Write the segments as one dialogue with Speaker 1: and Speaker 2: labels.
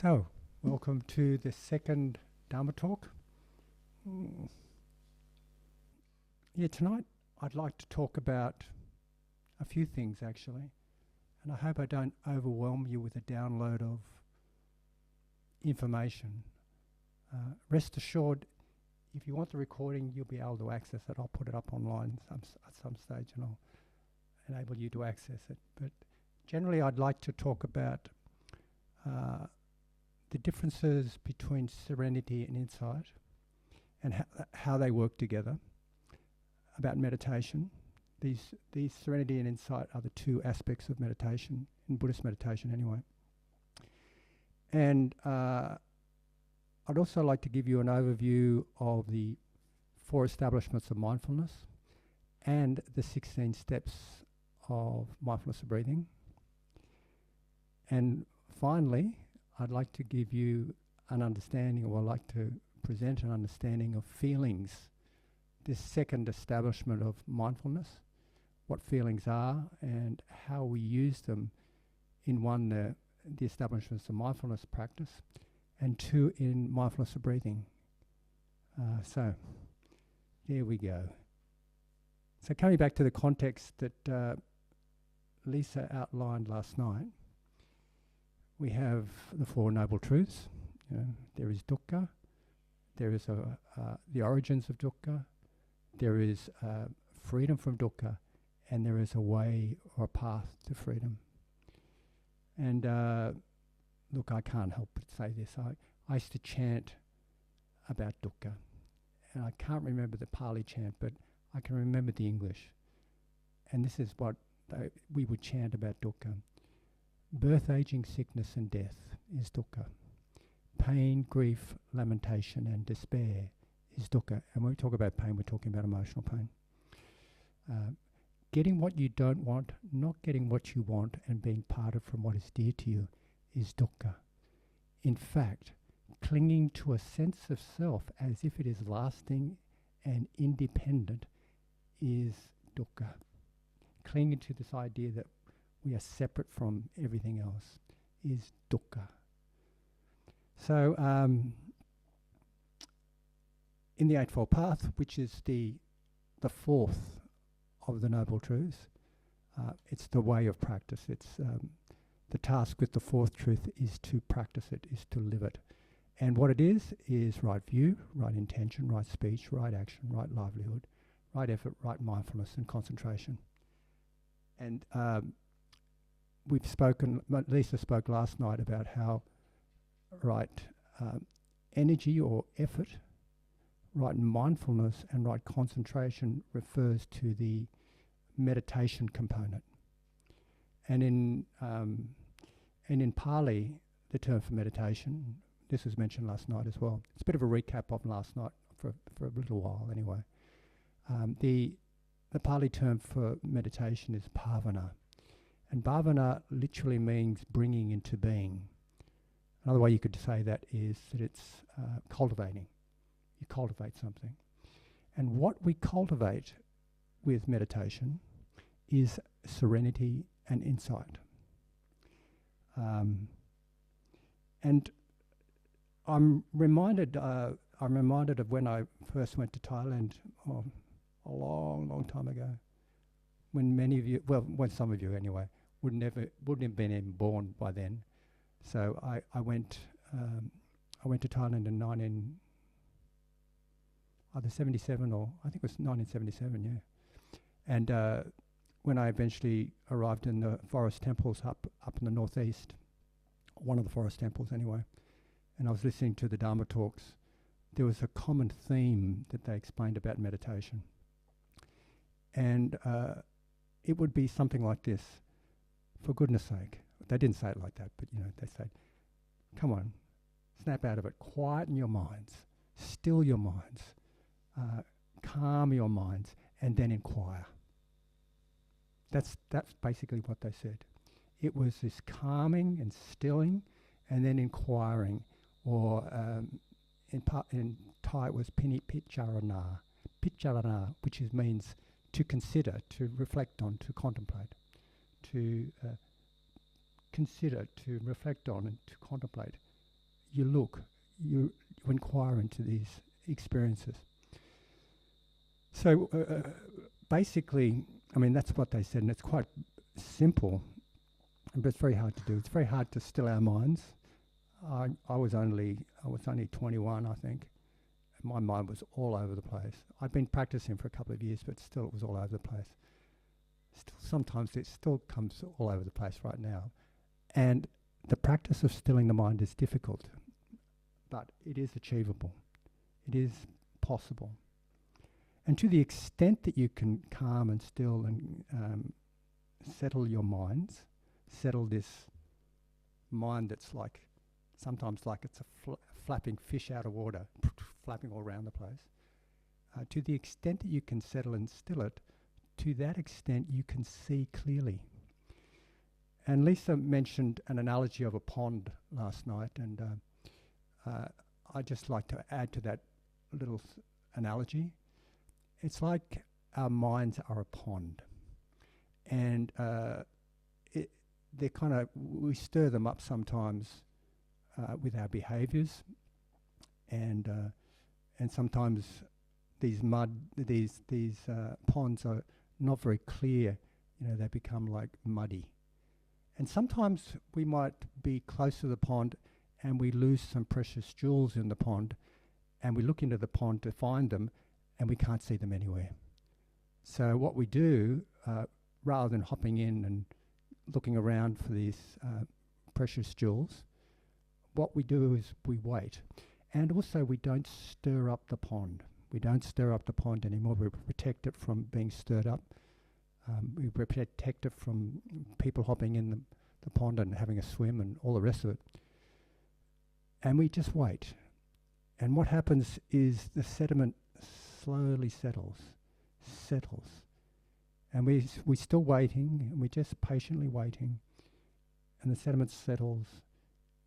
Speaker 1: So, welcome to the second Dharma talk. Tonight I'd like to talk about a few things actually, and I hope I don't overwhelm you with a download of information. Rest assured, if you want the recording, you'll be able to access it. I'll put it up online at some stage and I'll enable you to access it. But generally I'd like to talk about the differences between serenity and insight and how they work together, about meditation. These serenity and insight are the two aspects of meditation, in Buddhist meditation anyway. And I'd also like to give you an overview of the 4 establishments of mindfulness and the 16 steps of mindfulness of breathing. And finally, I'd like to give you an understanding, or I'd like to present an understanding of feelings, this second establishment of mindfulness, what feelings are and how we use them in one, the establishments of mindfulness practice, and 2, in mindfulness of breathing. So, there we go. So coming back to the context that Lisa outlined last night, we have the 4 Noble Truths. There is dukkha, there is the origins of dukkha, there is freedom from dukkha, and there is a way or a path to freedom. And look, I can't help but say this. I used to chant about dukkha, and I can't remember the Pali chant, but I can remember the English. And this is what we would chant about dukkha. Birth, aging, sickness and death is dukkha. Pain, grief, lamentation and despair is dukkha. And when we talk about pain, we're talking about emotional pain. Getting what you don't want, not getting what you want, and being parted from what is dear to you is dukkha. In fact, clinging to a sense of self as if it is lasting and independent is dukkha. Clinging to this idea that we are separate from everything else is dukkha. So, in the Eightfold Path, which is the 4th of the Noble Truths, it's the way of practice. It's the task with the 4th truth is to practice it, is to live it. And what it is right view, right intention, right speech, right action, right livelihood, right effort, right mindfulness and concentration. And we've spoken, Lisa spoke last night about how right energy or effort, right mindfulness and right concentration refers to the meditation component. And in Pali, the term for meditation, this was mentioned last night as well. It's a bit of a recap of last night for a little while anyway. The Pali term for meditation is bhavana. And bhavana literally means bringing into being. Another way you could say that is that it's cultivating. You cultivate something. And what we cultivate with meditation is serenity and insight. And I'm reminded of when I first went to Thailand a long time ago, when many of you, well, when some of you anyway, wouldn't have been even born by then. So I went to Thailand in either 77 or I think it was 1977, yeah. And when I eventually arrived in the forest temples up in the northeast, one of the forest temples anyway, and I was listening to the Dharma talks, there was a common theme that they explained about meditation. And it would be something like this: for goodness sake. They didn't say it like that, but they said, come on, snap out of it, quieten your minds, still your minds, calm your minds, and then inquire. That's basically what they said. It was this calming and stilling, and then inquiring, or in Thai it was picharana, which means to consider, to reflect on, to contemplate, to consider, to reflect on and to contemplate. you look, you inquire into these experiences. So basically, I mean, that's what they said, and it's quite simple, but it's very hard to do. It's very hard to still our minds. I was only 21, I think. And my mind was all over the place. I'd been practicing for a couple of years, but still it was all over the place. Still, sometimes it still comes all over the place right now. And the practice of stilling the mind is difficult, but it is achievable. It is possible. And to the extent that you can calm and still and settle your minds, settle this mind that's like, sometimes like it's a flapping fish out of water, flapping all around the place. To the extent that you can settle and still it, to that extent you can see clearly. And Lisa mentioned an analogy of a pond last night, and I'd just like to add to that little analogy. It's like our minds are a pond, and they're kind of, we stir them up sometimes with our behaviours, and sometimes these ponds are not very clear. You know, they become like muddy, and sometimes we might be close to the pond and we lose some precious jewels in the pond, and we look into the pond to find them, and we can't see them anywhere. So what we do, rather than hopping in and looking around for these precious jewels, what we do is we wait. And also we don't stir up the pond. We don't stir up the pond anymore. We protect it from being stirred up. We protect it from people hopping in the pond and having a swim and all the rest of it. And we just wait. And what happens is the sediment slowly settles. And we're still waiting, and we're just patiently waiting. And the sediment settles,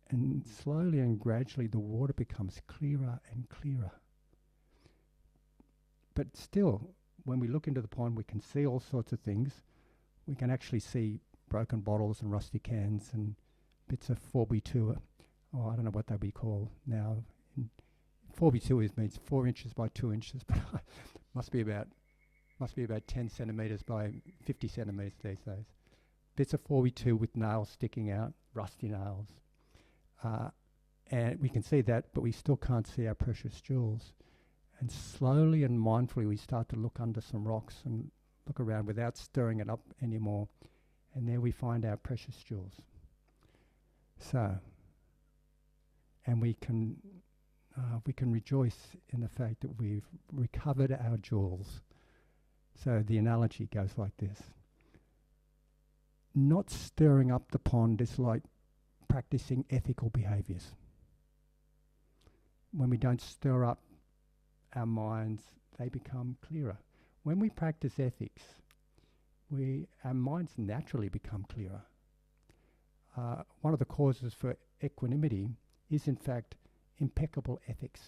Speaker 1: and slowly and gradually the water becomes clearer and clearer. But still, when we look into the pond, we can see all sorts of things. We can actually see broken bottles and rusty cans and bits of 4x2. Oh, I don't know what they'd be called now. 4x2 means 4 inches by 2 inches, but must be about 10 centimetres by 50 centimetres these days. Bits of 4x2 with nails sticking out, rusty nails. And we can see that, but we still can't see our precious jewels. And slowly and mindfully we start to look under some rocks and look around without stirring it up anymore. And there we find our precious jewels. So, and we can rejoice in the fact that we've recovered our jewels. So the analogy goes like this. Not stirring up the pond is like practicing ethical behaviours. When we don't stir up our minds, they become clearer. When we practice ethics, our minds naturally become clearer. One of the causes for equanimity is in fact impeccable ethics.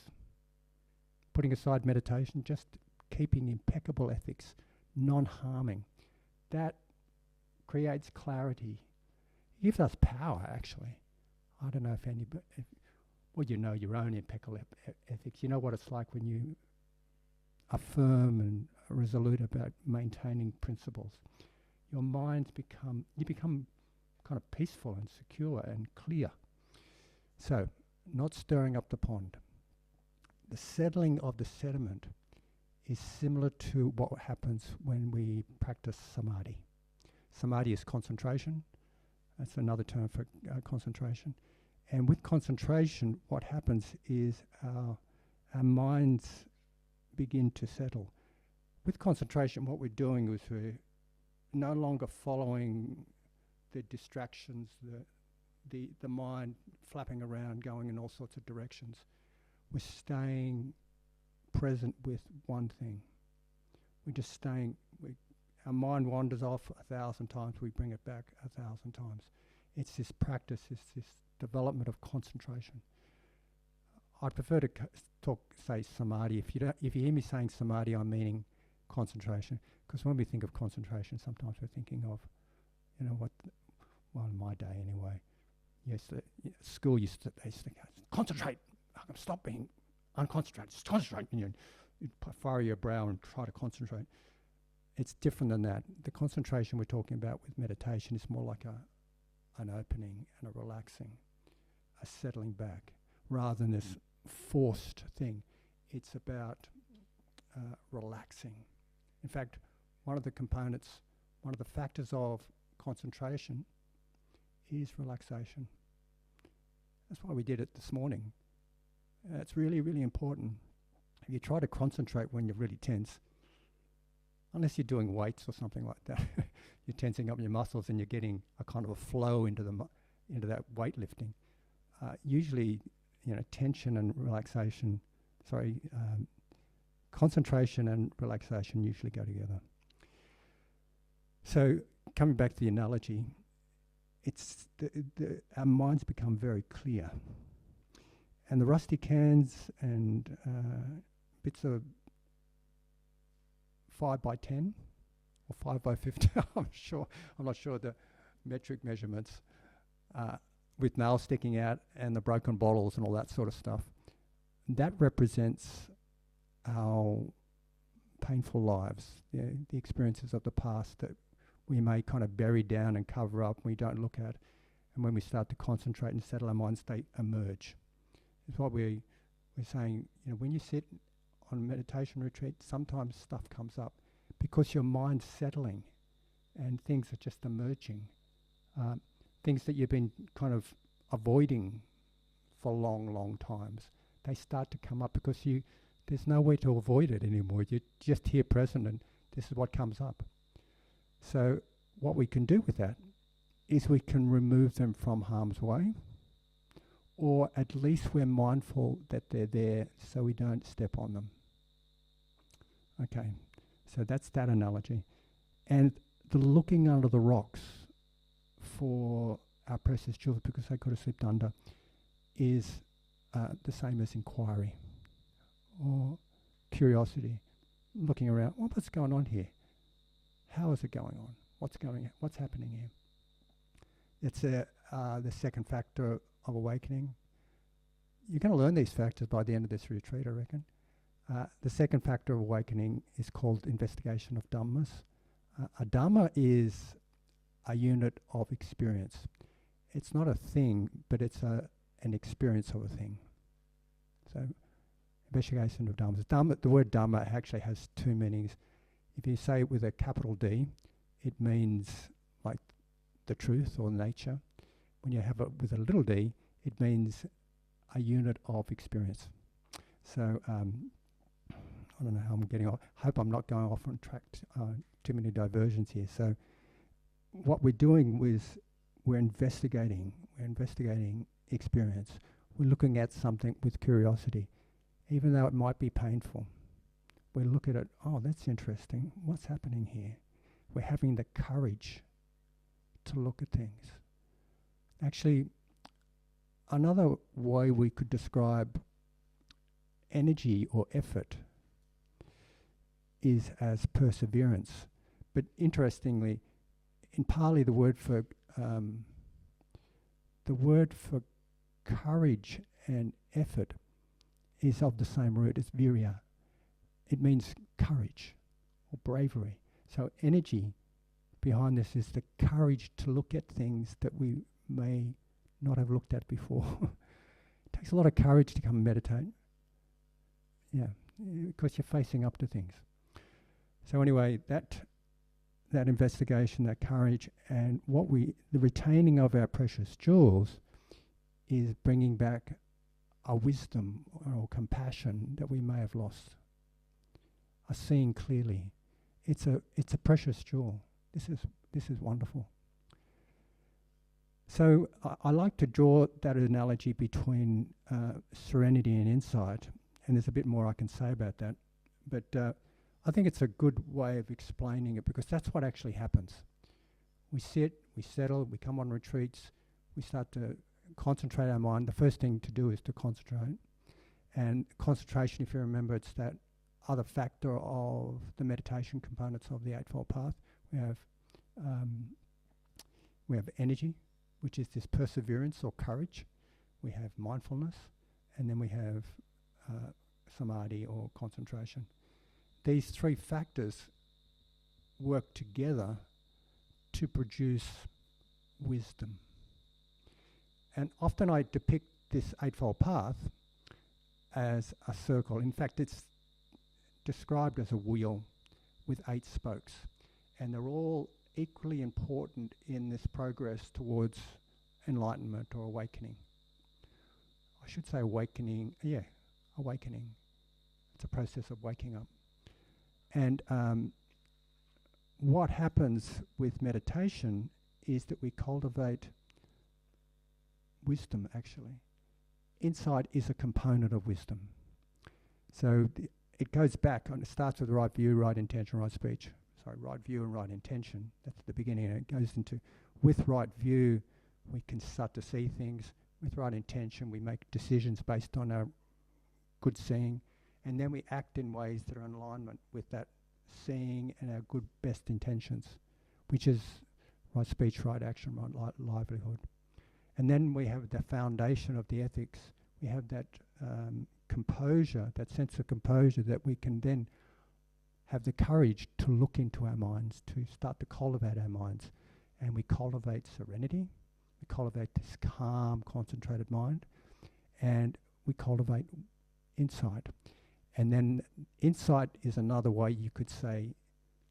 Speaker 1: Putting aside meditation, just keeping impeccable ethics, non-harming. That creates clarity. It gives us power, actually. I don't know if anybody, well, you know your own impeccable ethics. You know what it's like when you are firm and resolute about maintaining principles. Your minds become kind of peaceful and secure and clear. So, not stirring up the pond. The settling of the sediment is similar to what happens when we practice samadhi. Samadhi is concentration. That's another term for concentration. And with concentration, what happens is our minds begin to settle. With concentration, what we're doing is we're no longer following the distractions, the mind flapping around, going in all sorts of directions. We're staying present with one thing. We're just staying. Our mind wanders off 1,000 times. We bring it back 1,000 times. It's this practice. It's this development of concentration. I prefer to say samadhi. If you hear me saying samadhi, I'm meaning concentration. Because when we think of concentration, sometimes we're thinking of, well, in my day anyway, Yes, school they used to go, concentrate, stop being unconcentrated, just concentrate. And you'd furrow your brow and try to concentrate. It's different than that. The concentration we're talking about with meditation is more like an opening and a relaxing, a settling back, rather than this forced thing. It's about relaxing. In fact, one of the components, one of the factors of concentration is relaxation. That's why we did it this morning. It's really, really important. If you try to concentrate when you're really tense, unless you're doing weights or something like that, you're tensing up your muscles and you're getting a kind of a flow into that weightlifting. Usually, tension and relaxation, concentration and relaxation usually go together. So coming back to the analogy, it's our minds become very clear. And the rusty cans and bits of 5x10 or 5x50, I'm not sure the metric measurements, with nails sticking out and the broken bottles and all that sort of stuff. That represents our painful lives, the experiences of the past that we may kind of bury down and cover up, we don't look at. And when we start to concentrate and settle our minds, they emerge. It's what we're saying, when you sit on a meditation retreat, sometimes stuff comes up because your mind's settling and things are just emerging. Things that you've been kind of avoiding for long, long times, they start to come up because there's no way to avoid it anymore. You're just here present and this is what comes up. So what we can do with that is we can remove them from harm's way, or at least we're mindful that they're there so we don't step on them. Okay, so that's that analogy. And the looking under the rocks for our precious jewels because they could have slipped under is the same as inquiry or curiosity, looking around, what's going on here? How is it going on? What's happening here? It's the second factor of awakening. You're going to learn these factors by the end of this retreat, I reckon. The second factor of awakening is called investigation of dhammas. A dhamma is a unit of experience. It's not a thing, but it's an experience of a thing. So, investigation of dhammas. Dhamma, the word dhamma actually has two meanings. If you say it with a capital D, it means like the truth or nature. When you have it with a little d, it means a unit of experience. So I don't know how I'm getting off. I hope I'm not going off on track, too many diversions here. So what we're doing is we're investigating experience. We're looking at something with curiosity, even though it might be painful. We look at it, that's interesting. What's happening here? We're having the courage to look at things. Actually, another way we could describe energy or effort is as perseverance. But interestingly, in Pali, the word for courage and effort is of the same root as virya. It means courage or bravery. So energy behind this is the courage to look at things that we may not have looked at before. It takes a lot of courage to come and meditate. Yeah, because you're facing up to things. So anyway, that investigation, that courage, and the retaining of our precious jewels is bringing back a wisdom or compassion that we may have lost. A seeing clearly. It's a precious jewel. This is wonderful. So I like to draw that analogy between serenity and insight, and there's a bit more I can say about that. But I think it's a good way of explaining it because that's what actually happens. We sit, we settle, we come on retreats, we start to concentrate our mind. The first thing to do is to concentrate. And concentration, if you remember, it's that other factor of the meditation components of the Eightfold Path. We have energy, which is this perseverance or courage. We have mindfulness, and then we have samadhi or concentration. These three factors work together to produce wisdom. And often I depict this Eightfold Path as a circle. In fact, it's described as a wheel with 8 spokes. And they're all equally important in this progress towards enlightenment or awakening. I should say awakening. It's a process of waking up. And what happens with meditation is that we cultivate wisdom, actually. Insight is a component of wisdom. So it goes back, and it starts with right view, right intention, right speech. Sorry, right view and right intention. That's the beginning, and it goes into, with right view, we can start to see things. With right intention, we make decisions based on our good seeing, and then we act in ways that are in alignment with that seeing and our good, best intentions, which is right speech, right action, right livelihood. And then we have the foundation of the ethics. We have that composure, that sense of composure that we can then have the courage to look into our minds, to start to cultivate our minds. And we cultivate serenity. We cultivate this calm, concentrated mind. And we cultivate insight. And then insight is another way you could say,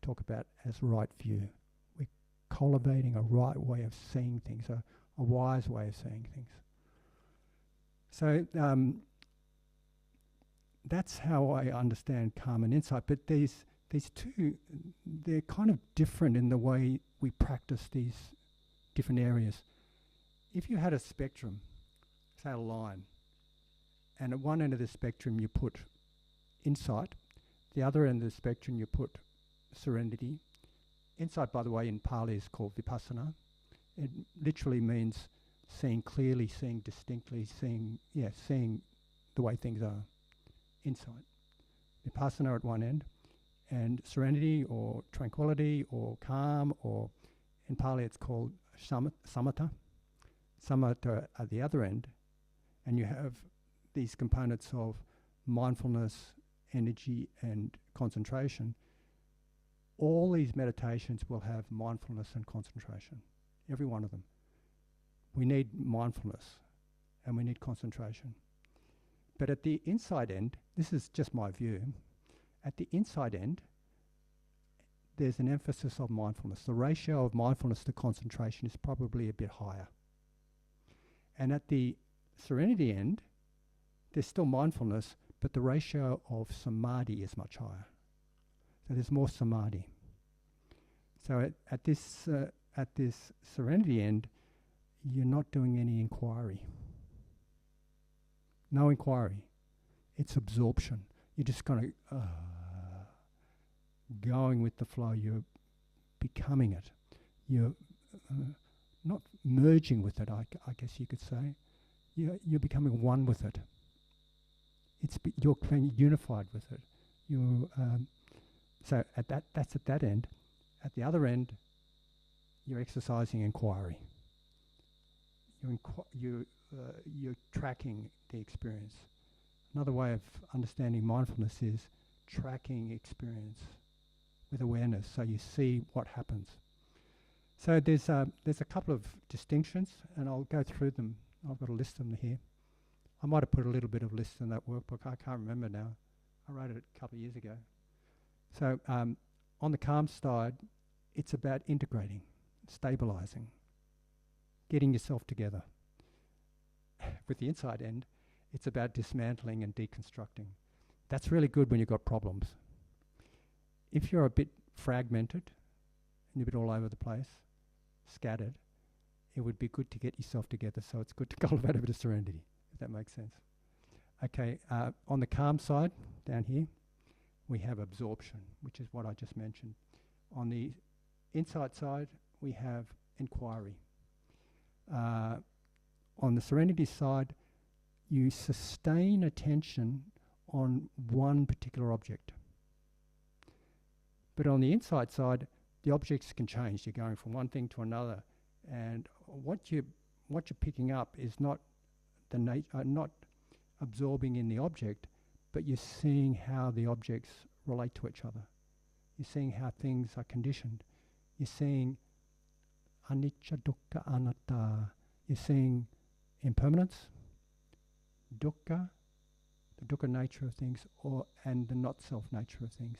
Speaker 1: talk about as right view. We're cultivating a right way of seeing things, a wise way of seeing things. So that's how I understand calm and insight. But these two, they're kind of different in the way we practice these different areas. If you had a spectrum, say a line, and at one end of the spectrum you put insight, the other end of the spectrum you put serenity. Insight, by the way, in Pali is called vipassana. It literally means seeing clearly, seeing distinctly, seeing the way things are. Insight. Vipassana at one end, and serenity or tranquility or calm, or in Pali it's called samatha. Samatha at the other end, and you have these components of mindfulness, energy, and concentration. All these meditations will have mindfulness and concentration. Every one of them. We need mindfulness and we need concentration. But at the inside end, this is just my view, at the inside end, there's an emphasis of mindfulness. The ratio of mindfulness to concentration is probably a bit higher. And at the serenity end, there's still mindfulness, but the ratio of samadhi is much higher. So there's more samadhi. So at this serenity end, you're not doing any inquiry. No inquiry. It's absorption. You're just kind of going with the flow. You're becoming it. You're not merging with it, I guess you could say. You're becoming one with it. You're being unified with it. So that's at that end. At the other end, you're exercising inquiry. You're tracking the experience. Another way of understanding mindfulness is tracking experience with awareness, so you see what happens. So there's a couple of distinctions, and I'll go through them. I've got a list of them here. I might have put a little bit of list in that workbook. I can't remember now. I wrote it a couple of years ago. So on the calm side, it's about integrating, stabilizing, getting yourself together. With the inside end, it's about dismantling and deconstructing. That's really good when you've got problems. If you're a bit fragmented and you're a bit all over the place, scattered, it would be good to get yourself together, so it's good to cultivate a bit of serenity, if that makes sense. Okay, on the calm side, down here, we have absorption, which is what I just mentioned. On the insight side, we have inquiry. On the serenity side, you sustain attention on one particular object. But on the insight side, the objects can change. You're going from one thing to another. And what you're what you're picking up is not not absorbing in the object, but you're seeing how the objects relate to each other. You're seeing how things are conditioned. You're seeing anicca, dukkha, anatta. You're seeing impermanence, dukkha, the dukkha nature of things, and the not-self nature of things,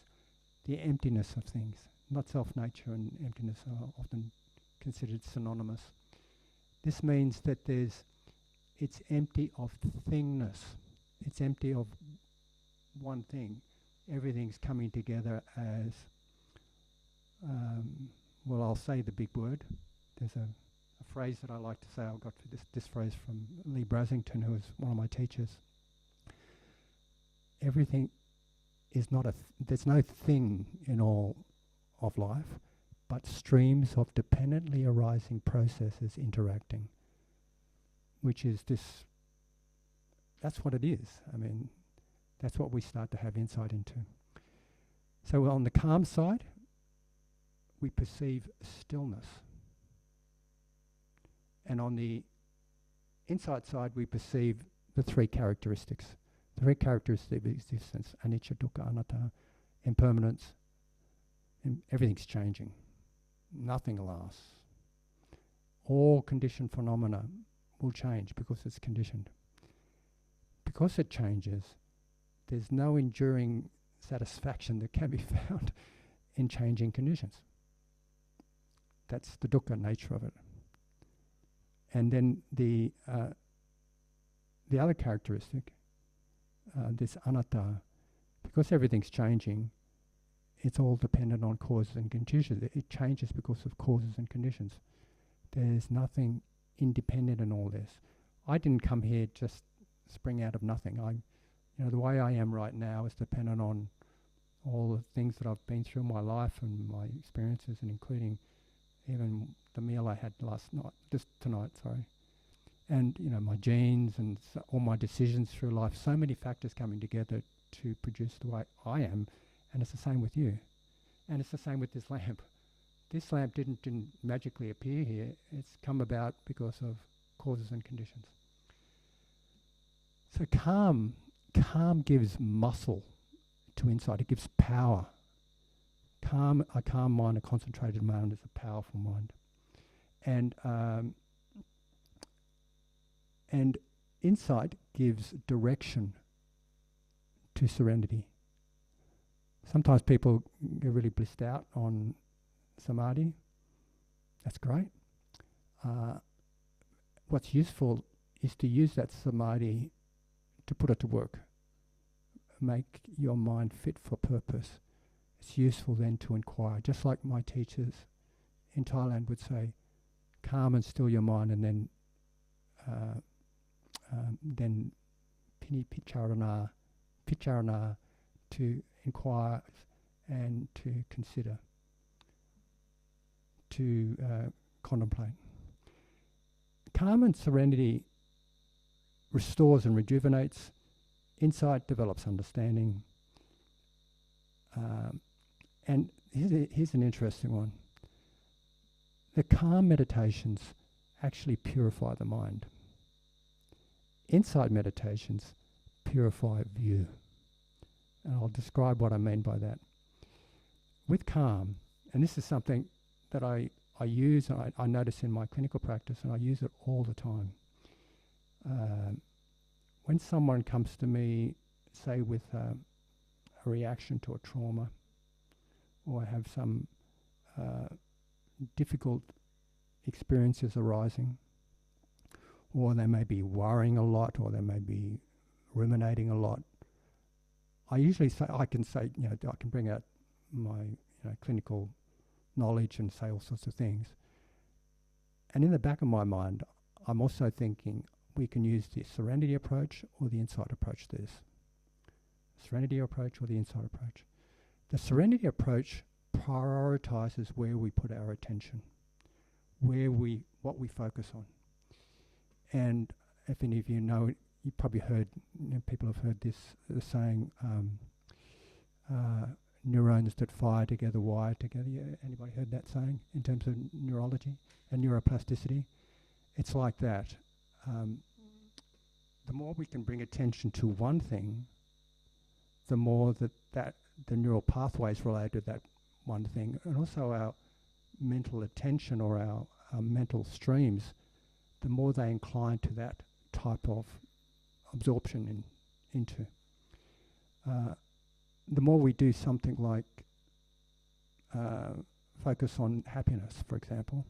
Speaker 1: the emptiness of things. Not-self nature and emptiness are often considered synonymous. This means that it's empty of thingness. It's empty of one thing. Everything's coming together as, well, I'll say the big word. There's a phrase that I like to say. I got this phrase from Lee Brasington, who was one of my teachers. Everything is not there's no thing in all of life, but streams of dependently arising processes interacting, which is that's what it is. I mean, that's what we start to have insight into. So on the calm side, we perceive stillness. And on the insight side, we perceive the three characteristics. The three characteristics of existence: anicca, dukkha, anatta, impermanence. Everything's changing. Nothing lasts. All conditioned phenomena will change because it's conditioned. Because it changes, there's no enduring satisfaction that can be found in changing conditions. That's the dukkha nature of it. And then the other characteristic, this anatta, because everything's changing, it's all dependent on causes and conditions. It changes because of causes and conditions. There's nothing independent in all this. I didn't come here just spring out of nothing. The way I am right now is dependent on all the things that I've been through in my life and my experiences, and including even the meal I had tonight, and my genes and all my decisions through life. So many factors coming together to produce the way I am, and it's the same with you, and it's the same with this lamp. This lamp didn't magically appear here. It's come about because of causes and conditions. So calm gives muscle to insight. It gives power. A calm mind, a concentrated mind, is a powerful mind. And insight gives direction to serenity. Sometimes people get really blissed out on samadhi. That's great. What's useful is to use that samadhi to put it to work. Make your mind fit for purpose. It's useful then to inquire, just like my teachers in Thailand would say, calm and still your mind, and then pini picharana, to inquire and to consider, to contemplate. Calm and serenity restores and rejuvenates. Insight develops understanding. And here's an interesting one. The calm meditations actually purify the mind. Insight meditations purify view. And I'll describe what I mean by that. With calm, and this is something that I use, and I notice in my clinical practice, and I use it all the time. When someone comes to me, say with a reaction to a trauma, or have some difficult experiences arising, or they may be worrying a lot, or they may be ruminating a lot, I usually say, I can bring out my clinical knowledge and say all sorts of things. And in the back of my mind, I'm also thinking we can use the serenity approach or the insight approach to this. Serenity approach or the insight approach. The serenity approach prioritizes where we put our attention, what we focus on. And if any of you know, you probably heard, people have heard this, the saying, neurons that fire together wire together. Yeah, anybody heard that saying in terms of neurology and neuroplasticity? It's like that. The more we can bring attention to one thing, the more that the neural pathways related to that one thing, and also our mental attention or our mental streams, the more they incline to that type of absorption into. The more we do something like focus on happiness, for example,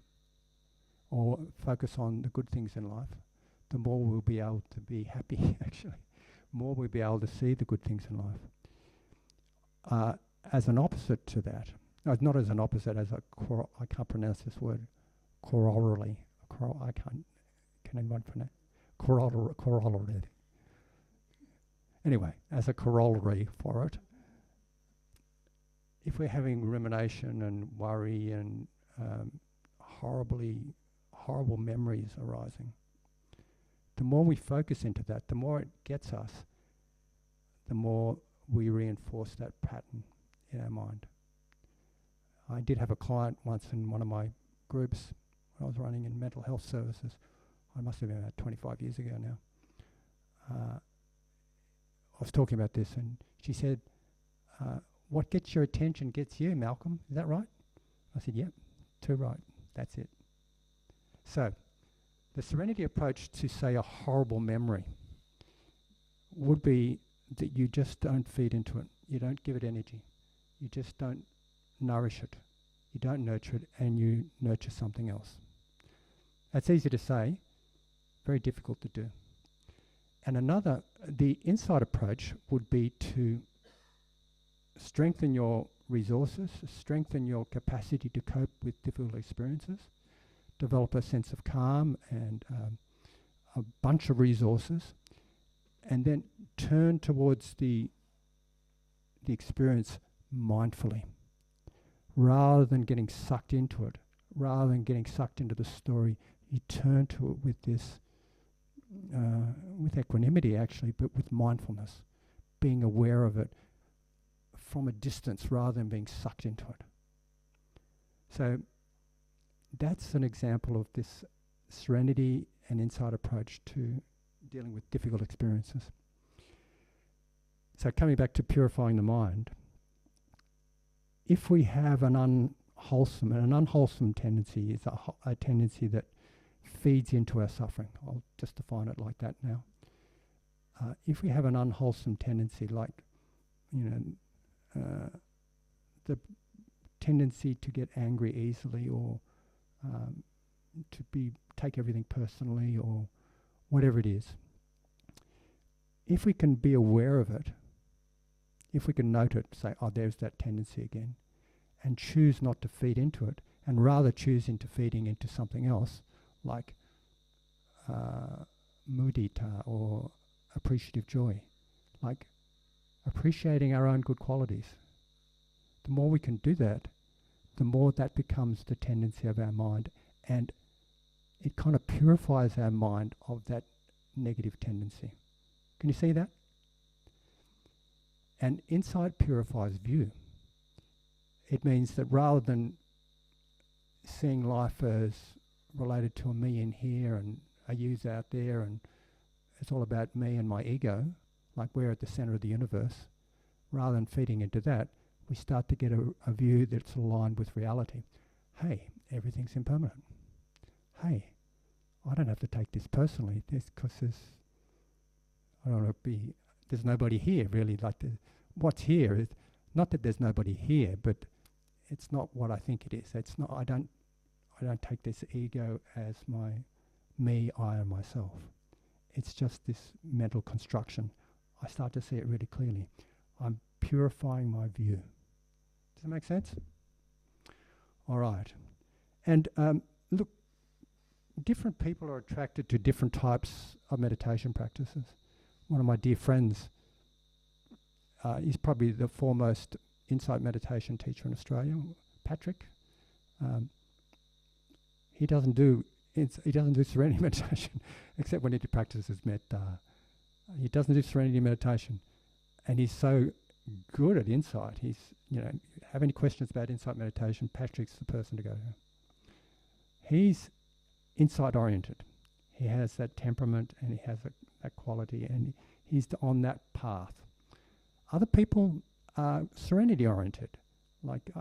Speaker 1: or focus on the good things in life, the more we'll be able to be happy, actually. More we'll be able to see the good things in life. As an opposite to that, no, not as an opposite, as a I can't pronounce this word, corollary. Can anyone pronounce? Corollary. Anyway, as a corollary for it, if we're having rumination and worry and horrible memories arising, the more we focus into that, the more it gets us, the more we reinforce that pattern in our mind. I did have a client once in one of my groups when I was running in mental health services. I must have been about 25 years ago now. I was talking about this and she said, what gets your attention gets you, Malcolm. Is that right? I said, yep, too right. That's it. So, the serenity approach to, say, a horrible memory would be that you just don't feed into it. You don't give it energy. You just don't nourish it. You don't nurture it, and you nurture something else. That's easy to say, very difficult to do. And the insight approach would be to strengthen your resources, strengthen your capacity to cope with difficult experiences, develop a sense of calm and a bunch of resources, and then turn towards the experience mindfully, rather than getting sucked into it, rather than getting sucked into the story. You turn to it with this, with equanimity actually, but with mindfulness, being aware of it from a distance rather than being sucked into it. So that's an example of this serenity and insight approach to dealing with difficult experiences. So coming back to purifying the mind, if we have an unwholesome tendency is a tendency that feeds into our suffering. I'll just define it like that now. If we have an unwholesome tendency, like, the tendency to get angry easily, or to take everything personally, or whatever it is, if we can be aware of it, if we can note it, say, oh, there's that tendency again, and choose not to feed into it, and rather choose into feeding into something else, like mudita, or appreciative joy, like appreciating our own good qualities. The more we can do that, the more that becomes the tendency of our mind, and it kind of purifies our mind of that negative tendency. Can you see that? And insight purifies view. It means that rather than seeing life as related to a me in here and a you's out there and it's all about me and my ego, like we're at the center of the universe, rather than feeding into that, we start to get a view that's aligned with reality. Hey, everything's impermanent. Hey, I don't have to take this personally, because there's nobody here really. Like, what's here is not that there's nobody here, but it's not what I think it is. It's not. I don't take this ego as my me, I, and myself. It's just this mental construction. I start to see it really clearly. I'm purifying my view. Does that make sense? All right. And look, different people are attracted to different types of meditation practices. One of my dear friends, he's probably the foremost insight meditation teacher in Australia, Patrick. He doesn't do serenity meditation, except when he practices metta. He doesn't do serenity meditation, and he's so good at insight. He's, have any questions about insight meditation, Patrick's the person to go to. He's insight oriented. He has that temperament and he has that quality, and he's on that path. Other people are serenity oriented. Like,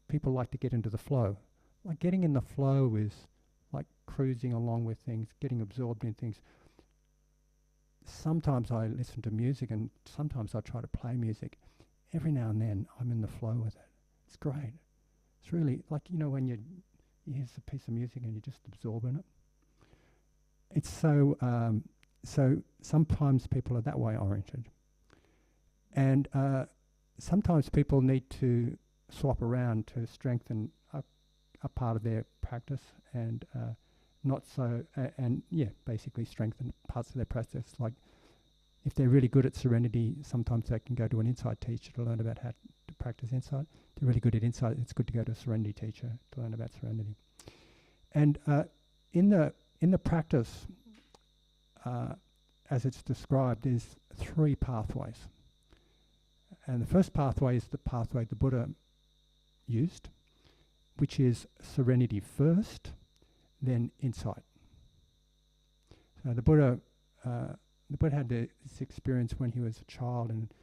Speaker 1: people like to get into the flow. Like, getting in the flow is like cruising along with things, getting absorbed in things. Sometimes I listen to music and sometimes I try to play music. Every now and then I'm in the flow with it. It's great. It's really like, when you hear a piece of music and you just absorb in it. It's so sometimes people are that way oriented. And sometimes people need to swap around to strengthen a part of their practice and basically strengthen parts of their practice. Like, if they're really good at serenity, sometimes they can go to an insight teacher to learn about how to practice insight. If they're really good at insight, it's good to go to a serenity teacher to learn about serenity. And in the practice, as it's described, there's 3 pathways. And the first pathway is the pathway the Buddha used, which is serenity first, then insight. So the Buddha had this experience when he was a child, and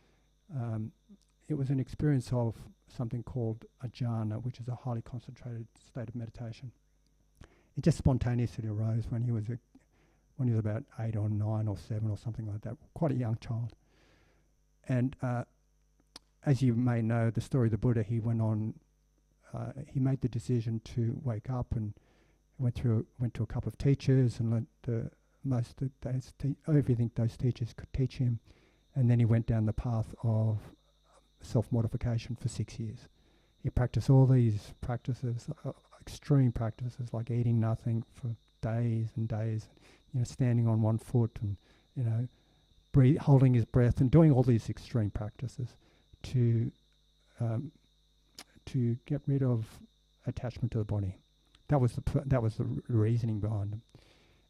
Speaker 1: it was an experience of something called a jhana, which is a highly concentrated state of meditation. It just spontaneously arose when he was about 8 or 9 or 7 or something like that, quite a young child. And as you may know, the story of the Buddha, he went on. He made the decision to wake up and went to a couple of teachers and learnt everything those teachers could teach him, and then he went down the path of self-mortification for 6 years. He practiced all these practices, extreme practices, like eating nothing for days and days, standing on one foot and holding his breath and doing all these extreme practices to get rid of attachment to the body. That was the reasoning behind it.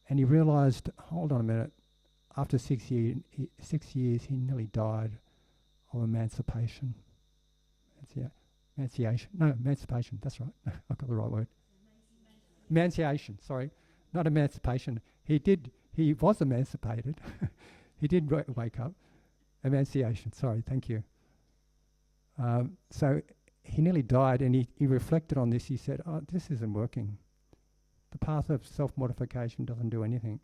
Speaker 1: And he realized, hold on a minute, after 6 years, he nearly died of emancipation. Emancipation, that's right. I got the right word. Emanciation, sorry. Not emancipation. He was emancipated. He did wake up. Emanciation, sorry, thank you. So he nearly died, and he reflected on this. He said, this isn't working. The path of self-mortification doesn't do anything.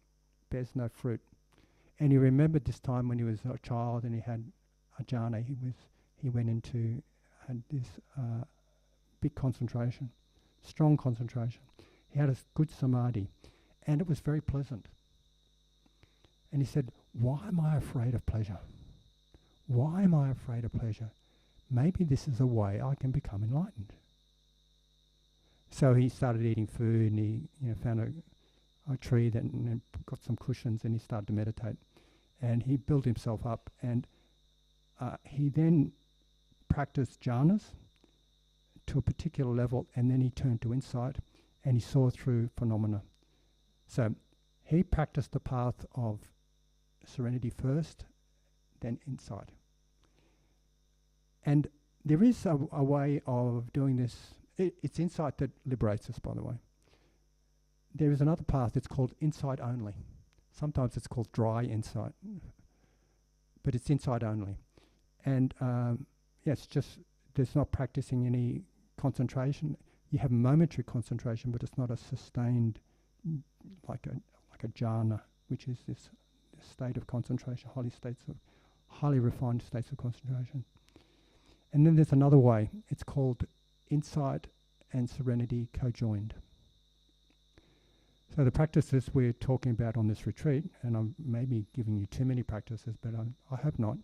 Speaker 1: Bears no fruit. And he remembered this time when he was a child and he had a jhana. He went into this big concentration, strong concentration. He had a good samadhi, and it was very pleasant. And he said, why am I afraid of pleasure? Why am I afraid of pleasure? Maybe this is a way I can become enlightened. So he started eating food, and he found a tree that and got some cushions, and he started to meditate. And he built himself up, and he then practiced jhanas to a particular level, and then he turned to insight, and he saw through phenomena. So he practiced the path of serenity first, then insight. And there is a way of doing this. It's insight that liberates us, by the way. There is another path. It's called insight only. Sometimes it's called dry insight, but it's insight only. And it's just, there's not practicing any concentration. You have momentary concentration, but it's not a sustained, like a jhana, which is this state of concentration, highly refined states of concentration. And then there's another way. It's called insight and serenity co-joined. So the practices we're talking about on this retreat, and I'm maybe giving you too many practices, but I hope not.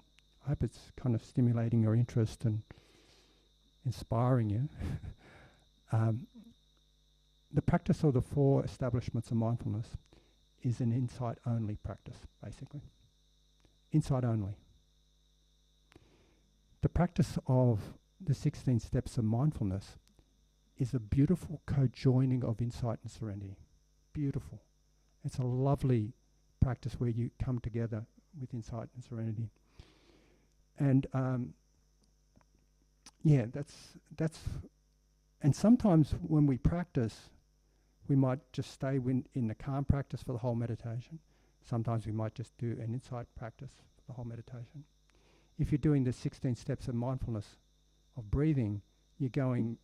Speaker 1: I hope it's kind of stimulating your interest and inspiring you. The practice of the 4 establishments of mindfulness is an insight-only practice, basically. Insight only. The practice of the 16 steps of mindfulness is a beautiful co-joining of insight and serenity. Beautiful. It's a lovely practice where you come together with insight and serenity. And that's and sometimes when we practice, we might just stay in the calm practice for the whole meditation. Sometimes we might just do an insight practice for the whole meditation. If you're doing the 16 steps of mindfulness of breathing, you're going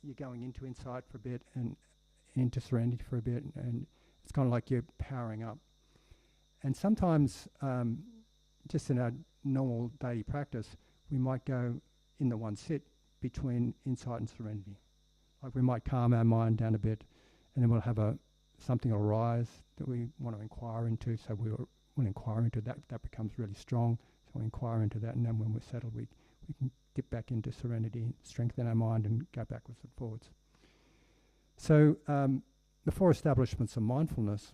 Speaker 1: into insight for a bit and into serenity for a bit, and it's kind of like you're powering up. And sometimes, just in our normal daily practice, we might go in the one sit between insight and serenity. Like we might calm our mind down a bit, and then we'll have something arise that we want to inquire into. So we'll inquire into that. That becomes really strong. So we'll inquire into that, and then when we're settled, we can dip back into serenity, strengthen our mind, and go backwards and forwards. So the 4 establishments of mindfulness,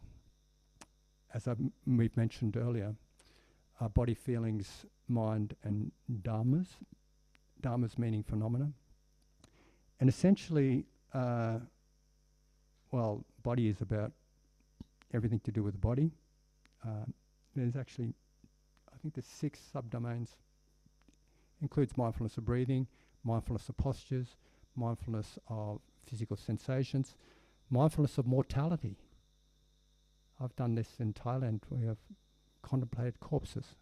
Speaker 1: as we've mentioned earlier, are body, feelings, mind, and dharmas. Dharmas meaning phenomena. And essentially, body is about everything to do with the body. There's actually, I think there's 6 subdomains. Includes mindfulness of breathing, mindfulness of postures, mindfulness of physical sensations, mindfulness of mortality. I've done this in Thailand. We have contemplated corpses.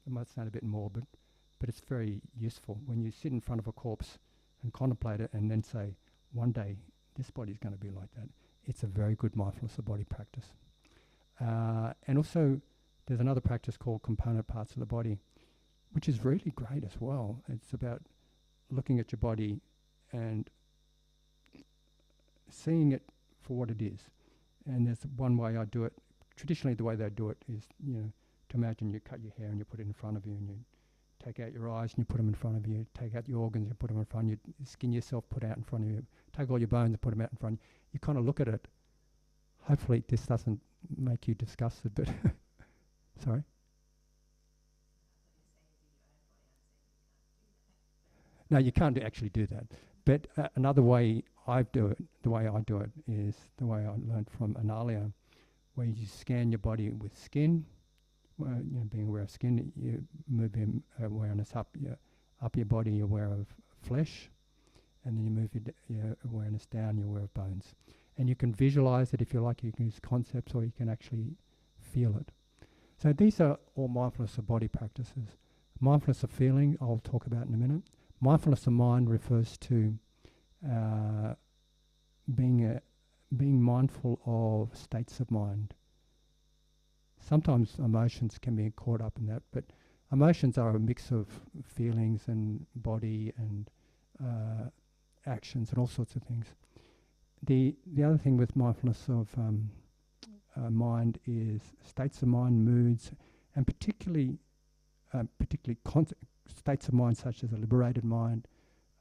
Speaker 1: It might sound a bit morbid, but it's very useful when you sit in front of a corpse and contemplate it and then say, one day this body's going to be like that. It's a very good mindfulness of body practice. And also there's another practice called component parts of the body, which is really great as well. It's about looking at your body and seeing it for what it is. And there's one way I do it. Traditionally, the way they do it is, to imagine you cut your hair and you put it in front of you, and you take out your eyes and you put them in front of you. Take out your organs and put them in front of you. Skin yourself, put out in front of you. Take all your bones and put them out in front of you. You kind of look at it. Hopefully, this doesn't make you disgusted, but sorry. No, you can't actually do that. But another way I do it, the way I do it, is the way I learned from Analia, where you scan your body with skin, being aware of skin, you move your awareness up your body, you're aware of flesh, and then you move your awareness down, you're aware of bones. And you can visualize it if you like, you can use concepts, or you can actually feel it. So these are all mindfulness of body practices. Mindfulness of feeling, I'll talk about in a minute. Mindfulness of mind refers to being mindful of states of mind. Sometimes emotions can be caught up in that, but emotions are a mix of feelings and body and actions and all sorts of things. The other thing with mindfulness of mind is states of mind, moods, and particularly states of mind such as a liberated mind,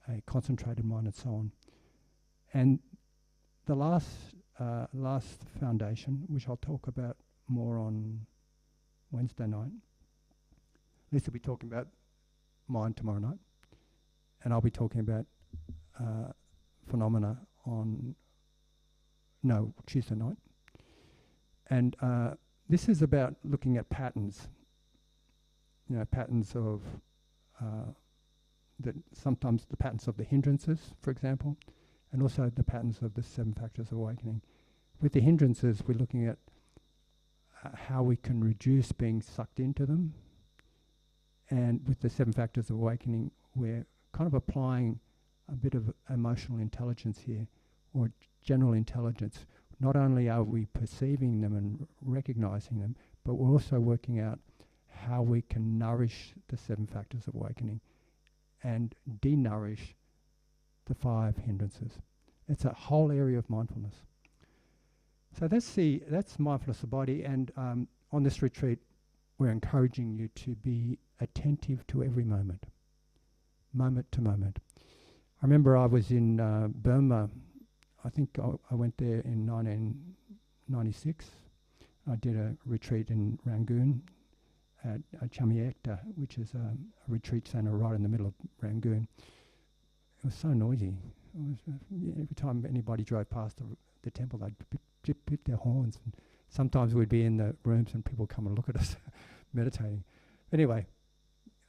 Speaker 1: a concentrated mind, and so on. And the last foundation, which I'll talk about more on Wednesday night. Lisa will be talking about mind tomorrow night, and I'll be talking about phenomena on Tuesday night. And this is about looking at patterns. Patterns of sometimes the patterns of the hindrances, for example, and also the patterns of the 7 factors of awakening. With the hindrances, we're looking at how we can reduce being sucked into them. And with the 7 factors of awakening, we're kind of applying a bit of emotional intelligence here, or general intelligence. Not only are we perceiving them and recognizing them, but we're also working out how we can nourish the 7 factors of awakening and de-nourish the 5 hindrances. It's a whole area of mindfulness. So that's mindfulness of body, and on this retreat, we're encouraging you to be attentive to every moment to moment. I remember I was in Burma. I think I went there in 1996. I did a retreat in Rangoon at Chamiekta, which is a retreat centre right in the middle of Rangoon. It was so noisy. It was, every time anybody drove past the temple, they'd put their horns. And sometimes we'd be in the rooms and people come and look at us meditating. Anyway,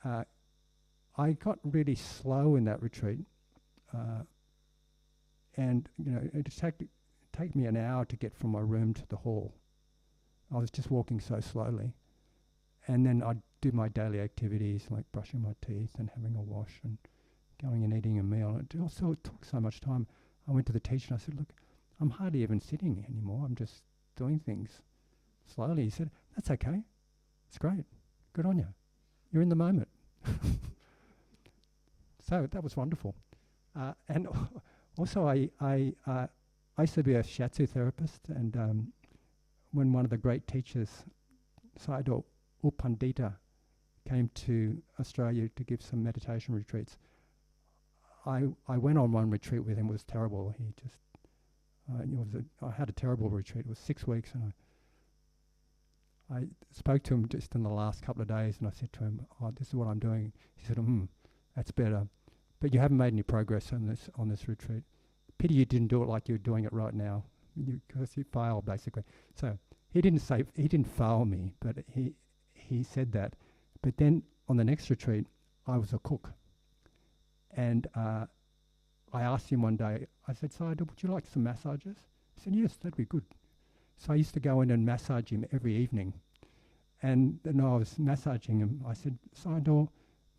Speaker 1: I got really slow in that retreat. and it'd take me an hour to get from my room to the hall. I was just walking so slowly, and then I'd do my daily activities like brushing my teeth and having a wash and going and eating a meal. It took so much time. I went to the teacher and I said, "Look, I'm hardly even sitting anymore. I'm just doing things slowly." He said, "That's okay. It's great. Good on you. You're in the moment." So that was wonderful. And also I used to be a shiatsu therapist, and when one of the great teachers, Sayadaw U Pandita, came to Australia to give some meditation retreats, I went on one retreat with him. It was terrible. He just, I had a terrible retreat. It was 6 weeks, and I spoke to him just in the last couple of days, and I said to him, "Oh, this is what I'm doing." He said, "That's better, but you haven't made any progress on this retreat. Pity you didn't do it like you're doing it right now, because you failed, basically." So he didn't fail me, but he said that. But then on the next retreat, I was a cook, and I asked him one day. I said, "Sayadaw, would you like some massages?" He said, "Yes, that'd be good." So I used to go in and massage him every evening. And then I was massaging him. I said, "Sayadaw,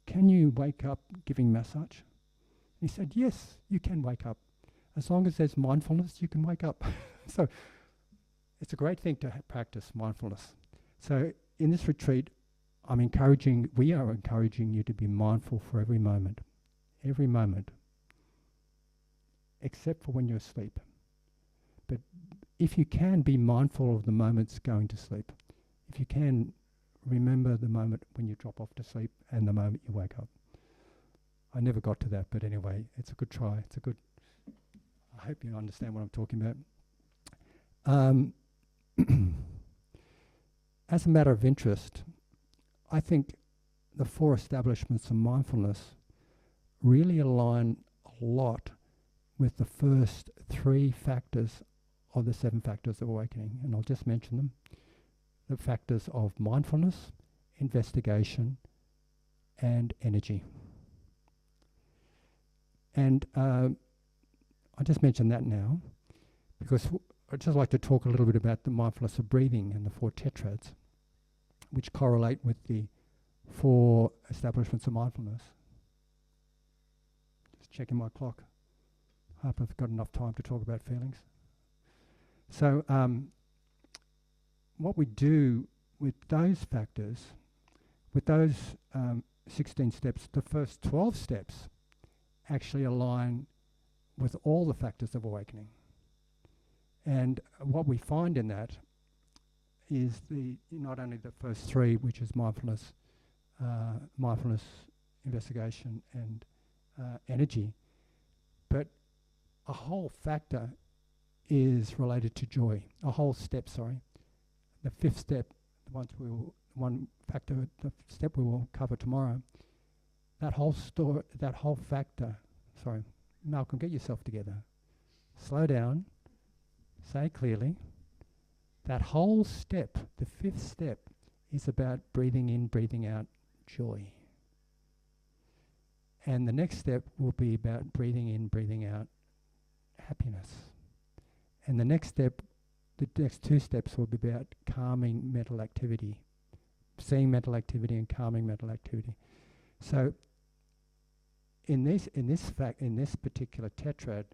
Speaker 1: can you wake up giving massage?" He said, "Yes, you can wake up. As long as there's mindfulness, you can wake up." So it's a great thing to practice mindfulness. So in this retreat, we are encouraging you to be mindful for every moment, except for when you're asleep. But if you can, be mindful of the moments going to sleep. If you can, remember the moment when you drop off to sleep and the moment you wake up. I never got to that, but anyway, it's a good try. I hope you understand what I'm talking about. As a matter of interest, I think the 4 establishments of mindfulness really align a lot with the first 3 factors of the 7 factors of awakening, and I'll just mention them. The factors of mindfulness, investigation, and energy. And I just mentioned that now because I'd just like to talk a little bit about the mindfulness of breathing and the 4 tetrads, which correlate with the 4 establishments of mindfulness. Just checking my clock. I hope I've got enough time to talk about feelings. So what we do with those factors, with those 16 steps, the first 12 steps actually align with all the factors of awakening. And what we find in that is not only the first 3, which is mindfulness, investigation, and energy, but a whole factor is related to joy. A whole step, the 5th step, the step we will cover tomorrow. That whole factor. Sorry, Malcolm, get yourself together. Slow down. Say clearly. That whole step, the 5th step, is about breathing in, breathing out joy. And the next step will be about breathing in, breathing out happiness. And the next 2 steps will be about calming mental activity, seeing mental activity and calming mental activity. So in this particular tetrad,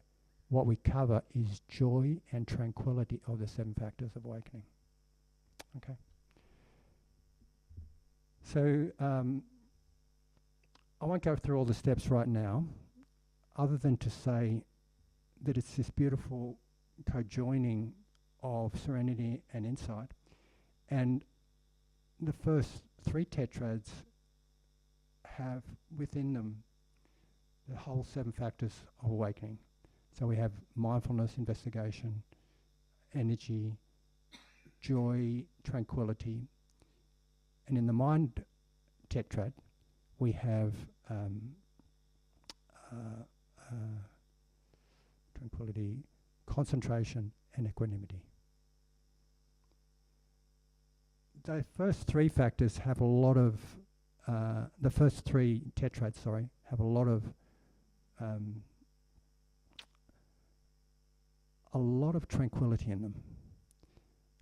Speaker 1: what we cover is joy and tranquility of the 7 factors of awakening. Okay. So I won't go through all the steps right now, other than to say that it's this beautiful co-joining of serenity and insight. And the first 3 tetrads have within them the whole 7 factors of awakening. So we have mindfulness, investigation, energy, joy, tranquility. And in the mind tetrad, we have tranquility, concentration, and equanimity. The first 3 factors have a lot of, the first 3 tetrads, have a lot of a lot of tranquility in them.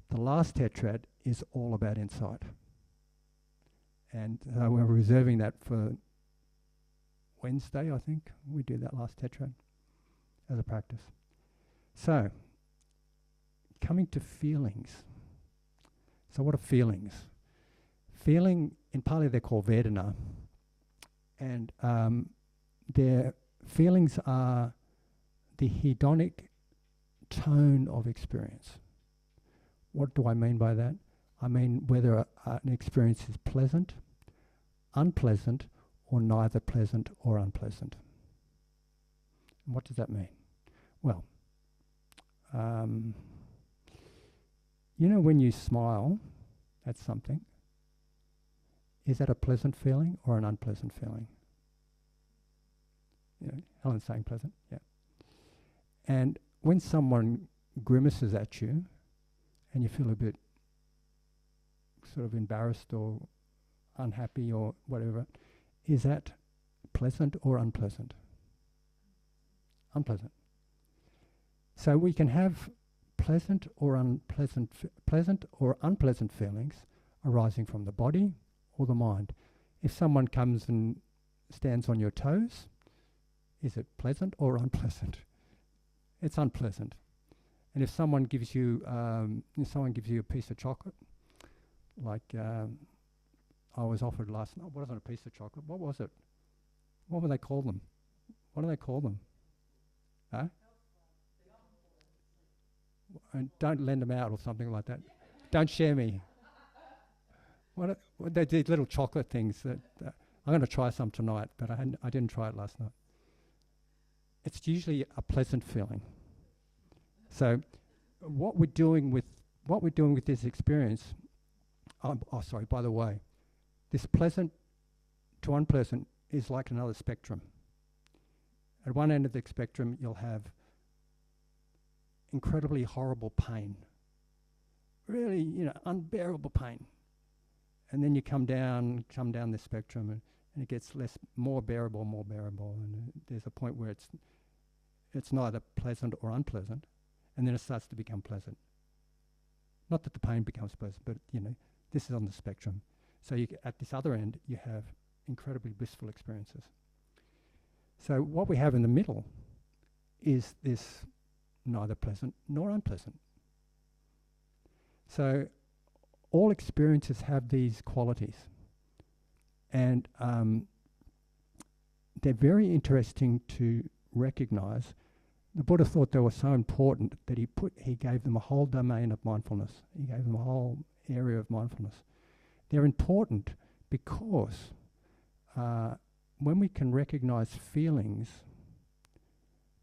Speaker 1: The last tetrad is all about insight. And we're reserving that for Wednesday, I think. We do that last tetrad as a practice. So, coming to feelings. So what are feelings? Feeling, in Pali they're called vedanā. And their feelings are the hedonic tone of experience. What do I mean by that? I mean whether an experience is pleasant, unpleasant, or neither pleasant or unpleasant. And what does that mean? Well, you know when you smile at something, is that a pleasant feeling or an unpleasant feeling? You know, Helen's saying pleasant, yeah. And when someone grimaces at you and you feel a bit sort of embarrassed or unhappy or whatever, is that pleasant or unpleasant? Unpleasant. So we can have pleasant or unpleasant feelings arising from the body or the mind. If someone comes and stands on your toes, is it pleasant or unpleasant? It's unpleasant. And if someone gives you a piece of chocolate, like I was offered last night, wasn't a piece of chocolate. What was it? What would they call them? What do they call them? Huh? And don't lend them out or something like that. Don't share me. What they did, little chocolate things that I'm going to try some tonight, but I didn't try it last night. It's usually a pleasant feeling. So, what we're doing with this experience. By the way, this pleasant to unpleasant is like another spectrum. At one end of the spectrum, you'll have incredibly horrible pain, really, unbearable pain. And then you come down the spectrum, and it gets more bearable, and there's a point where it's neither pleasant or unpleasant, and then it starts to become pleasant. Not that the pain becomes pleasant, but this is on the spectrum. So at this other end, you have incredibly blissful experiences. So what we have in the middle is this neither pleasant nor unpleasant. So all experiences have these qualities. And they're very interesting to recognize. The Buddha thought they were so important that he gave them a whole domain of mindfulness. He gave them a whole area of mindfulness. They're important because when we can recognize feelings,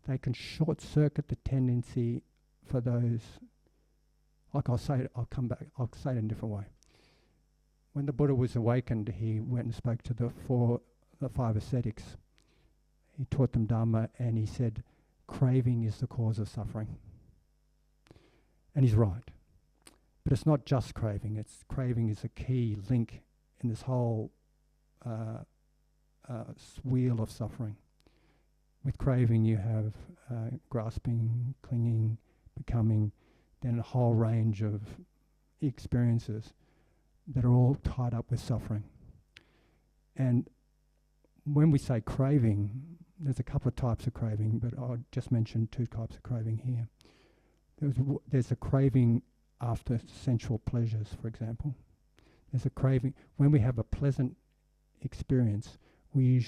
Speaker 1: they can short-circuit the tendency for those. Like I'll say it in a different way. When the Buddha was awakened, he went and spoke to the five ascetics. He taught them Dharma, and he said, craving is the cause of suffering. And he's right. But it's not just craving. Craving is a key link in this whole wheel of suffering. With craving, you have grasping, clinging, becoming, then a whole range of experiences that are all tied up with suffering. And when we say craving, there's a couple of types of craving, but I'll just mention two types of craving here. There's a craving after sensual pleasures, for example. There's a craving. When we have a pleasant experience, we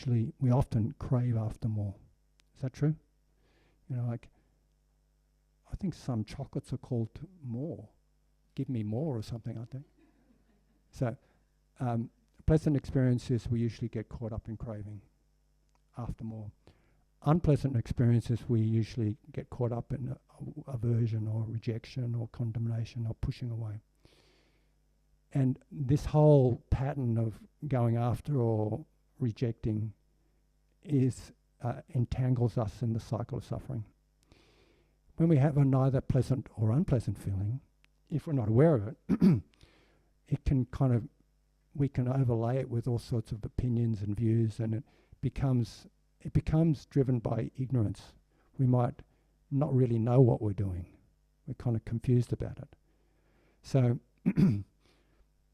Speaker 1: often crave after more. Is that true? I think some chocolates are called more. Give me more or something, aren't they? So, pleasant experiences, we usually get caught up in craving after more. Unpleasant experiences, we usually get caught up in aversion or rejection or condemnation or pushing away. And this whole pattern of going after or rejecting entangles us in the cycle of suffering. When we have a neither pleasant or unpleasant feeling, if we're not aware of it, we can overlay it with all sorts of opinions and views, and it becomes driven by ignorance. We might not really know what we're doing. We're kind of confused about it. So the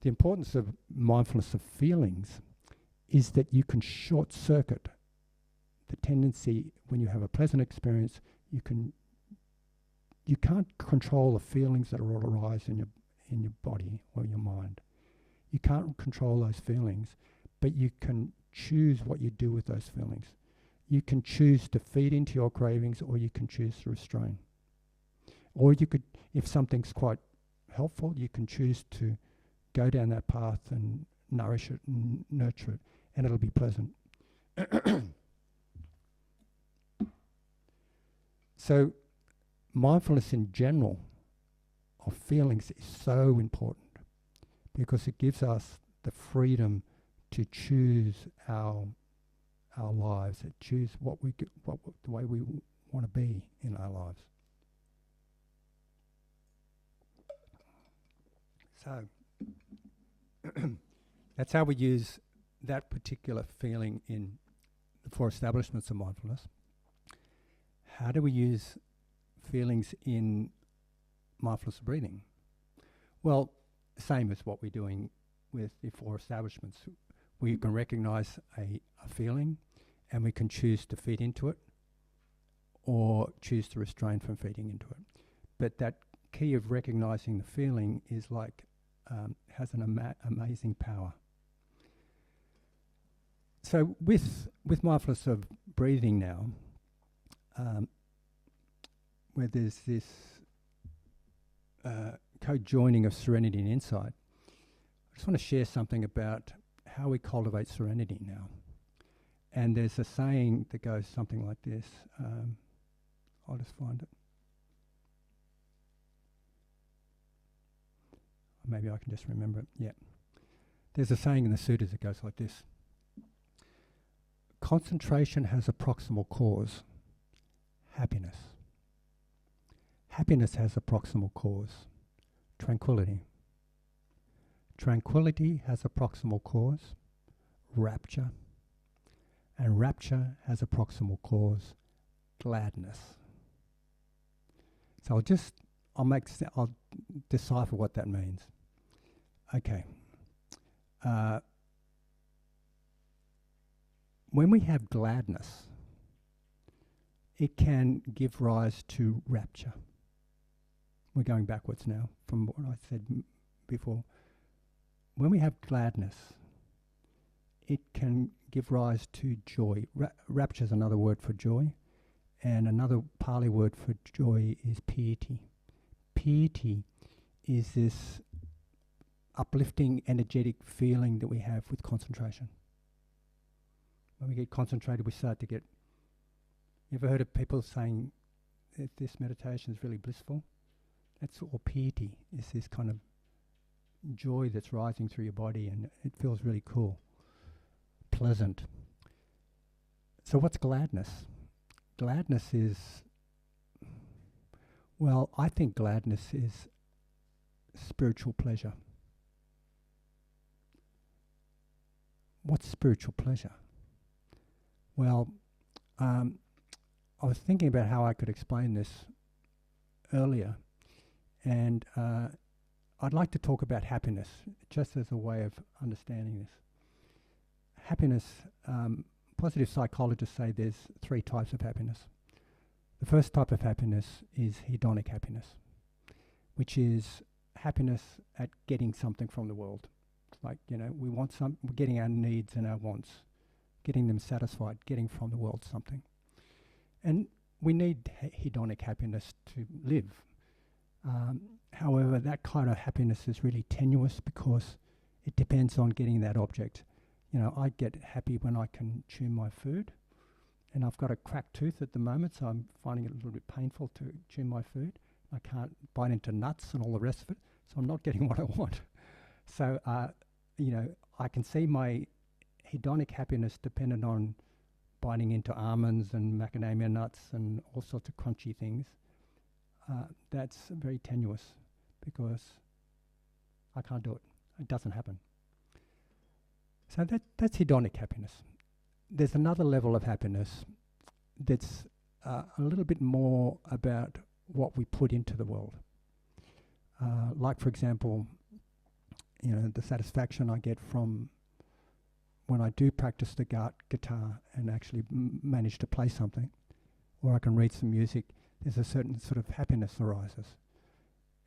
Speaker 1: importance of mindfulness of feelings is that you can short circuit the tendency when you have a pleasant experience. You can't control the feelings that will arise in your body or your mind. You can't control those feelings, but you can choose what you do with those feelings. You can choose to feed into your cravings, or you can choose to restrain. Or you could, if something's quite helpful, you can choose to go down that path and nourish it and nurture it, and it'll be pleasant. So mindfulness in general of feelings is so important because it gives us the freedom to choose our lives, to choose the way we want to be in our lives. So that's how we use that particular feeling in the 4 establishments of mindfulness. How do we use feelings in mindfulness breathing? Well, same as what we're doing with the 4 establishments. We can recognize a feeling and we can choose to feed into it or choose to restrain from feeding into it. But that key of recognizing the feeling is like, has an amazing power. So with mindfulness of breathing now, where there's this co-joining of serenity and insight, I just want to share something about how we cultivate serenity now. And there's a saying that goes something like this. I'll just find it. Maybe I can just remember it. Yeah. There's a saying in the sutras that goes like this. Concentration has a proximal cause, happiness. Happiness has a proximal cause, tranquility. Tranquility has a proximal cause, rapture. And rapture has a proximal cause, gladness. So I'll decipher what that means. Okay. When we have gladness, it can give rise to rapture. We're going backwards now from what I said before. When we have gladness, it can give rise to joy. Rapture is another word for joy, and another Pali word for joy is piti. Piti is this uplifting, energetic feeling that we have with concentration. When we get concentrated, we start to get... You ever heard of people saying that this meditation is really blissful? That's all piti, is this kind of joy that's rising through your body, and it feels really cool, pleasant. So what's gladness? Gladness is... Well, I think gladness is spiritual pleasure. What's spiritual pleasure? Well, I was thinking about how I could explain this earlier, and I'd like to talk about happiness, just as a way of understanding this. Happiness, positive psychologists say there's 3 types of happiness. The first type of happiness is hedonic happiness, which is happiness at getting something from the world. Like, we're getting our needs and our wants, getting them satisfied, getting from the world something. And we need hedonic happiness to live. However, that kind of happiness is really tenuous because it depends on getting that object. I get happy when I can chew my food, and I've got a cracked tooth at the moment, so I'm finding it a little bit painful to chew my food. I can't bite into nuts and all the rest of it, so I'm not getting what I want. So, I can see my hedonic happiness dependent on biting into almonds and macadamia nuts and all sorts of crunchy things. That's very tenuous because I can't do it. It doesn't happen. So that's hedonic happiness. There's another level of happiness that's a little bit more about what we put into the world. Like, for example, the satisfaction I get from when I do practice the guitar and actually manage to play something, or I can read some music, there's a certain sort of happiness arises.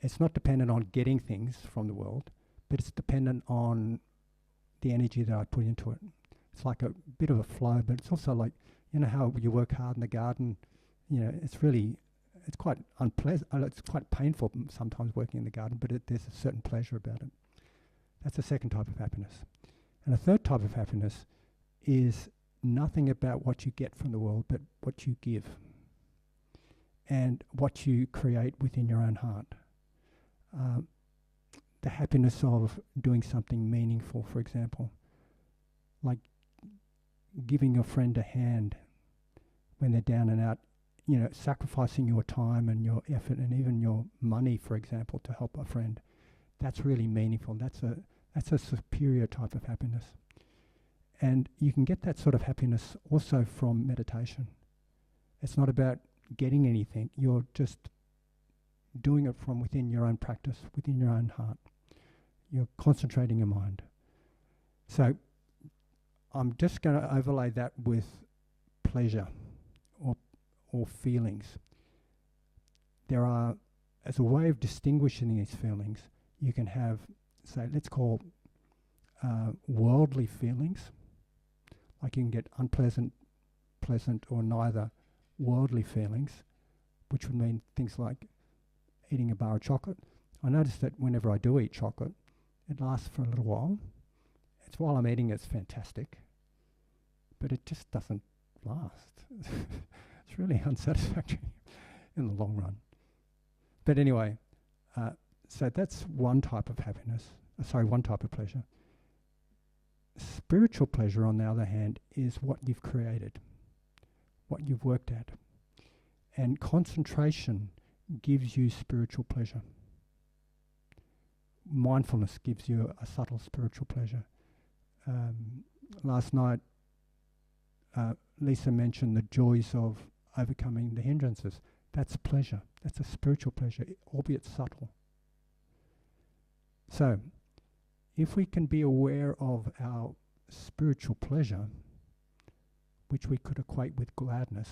Speaker 1: It's not dependent on getting things from the world, but it's dependent on the energy that I put into it. It's like a bit of a flow, but it's also like, how you work hard in the garden, it's quite unpleasant. It's quite painful sometimes working in the garden, but there's a certain pleasure about it. That's the second type of happiness. And a third type of happiness is nothing about what you get from the world, but what you give and what you create within your own heart. The happiness of doing something meaningful, for example, like giving your friend a hand when they're down and out, sacrificing your time and your effort and even your money, for example, to help a friend. That's really meaningful. That's a superior type of happiness. And you can get that sort of happiness also from meditation. It's not about getting anything. You're just doing it from within your own practice, within your own heart. You're concentrating your mind. So I'm just going to overlay that with pleasure or feelings. There are, as a way of distinguishing these feelings, you can have, say, let's call worldly feelings. Like you can get unpleasant, pleasant, or neither worldly feelings, which would mean things like eating a bar of chocolate. I notice that whenever I do eat chocolate, it lasts for a little while. It's while I'm eating it's fantastic, but it just doesn't last. It's really unsatisfactory in the long run. But anyway, so that's one type of happiness. One type of pleasure. Spiritual pleasure, on the other hand, is what you've created, what you've worked at. And concentration gives you spiritual pleasure. Mindfulness gives you a subtle spiritual pleasure. Last night, Lisa mentioned the joys of overcoming the hindrances. That's pleasure. That's a spiritual pleasure, albeit subtle. So, if we can be aware of our spiritual pleasure, which we could equate with gladness,